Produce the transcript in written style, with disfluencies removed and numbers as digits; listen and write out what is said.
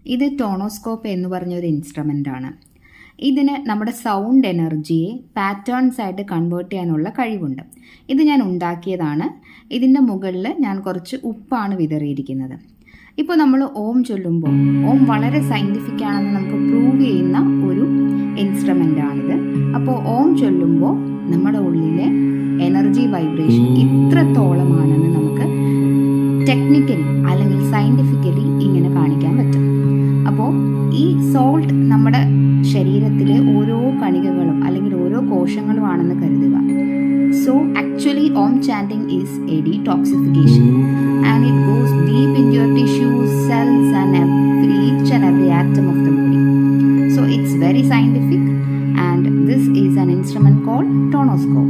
ഇത് ടോണോസ്കോപ്പ് എന്ന് പറഞ്ഞൊരു ഇൻസ്ട്രുമെൻ്റ് ആണ്. ഇതിന് നമ്മുടെ സൗണ്ട് എനർജിയെ പാറ്റേൺസ് ആയിട്ട് കൺവേർട്ട് ചെയ്യാനുള്ള കഴിവുണ്ട്. ഇത് ഞാൻ ഉണ്ടാക്കിയതാണ്. ഇതിൻ്റെ മുകളിൽ ഞാൻ കുറച്ച് ഉപ്പാണ് വിതറിയിരിക്കുന്നത്. ഇപ്പോൾ നമ്മൾ ഓം ചൊല്ലുമ്പോൾ, ഓം വളരെ സയൻറ്റിഫിക് ആണെന്ന് നമുക്ക് പ്രൂവ് ചെയ്യുന്ന ഒരു ഇൻസ്ട്രുമെൻ്റ് ആണിത്. അപ്പോൾ ഓം ചൊല്ലുമ്പോൾ നമ്മുടെ ഉള്ളിലെ എനർജി വൈബ്രേഷൻ ഇത്രത്തോളമാണെന്ന് നമുക്ക് ടെക്നിക്കലി അല്ലെങ്കിൽ സയൻറ്റിഫിക്കലി ഇങ്ങനെ കാണിക്കാൻ പറ്റും. അപ്പോൾ ഈ സോൾട്ട് നമ്മുടെ ശരീരത്തിലെ ഓരോ കണികകളും അല്ലെങ്കിൽ ഓരോ കോശങ്ങളുമാണെന്ന് കരുതുക. So actually Om chanting is a detoxification and it goes deep in your tissues, cells and each and every atom of the body. So it's very scientific, and this is an instrument called tonoscope.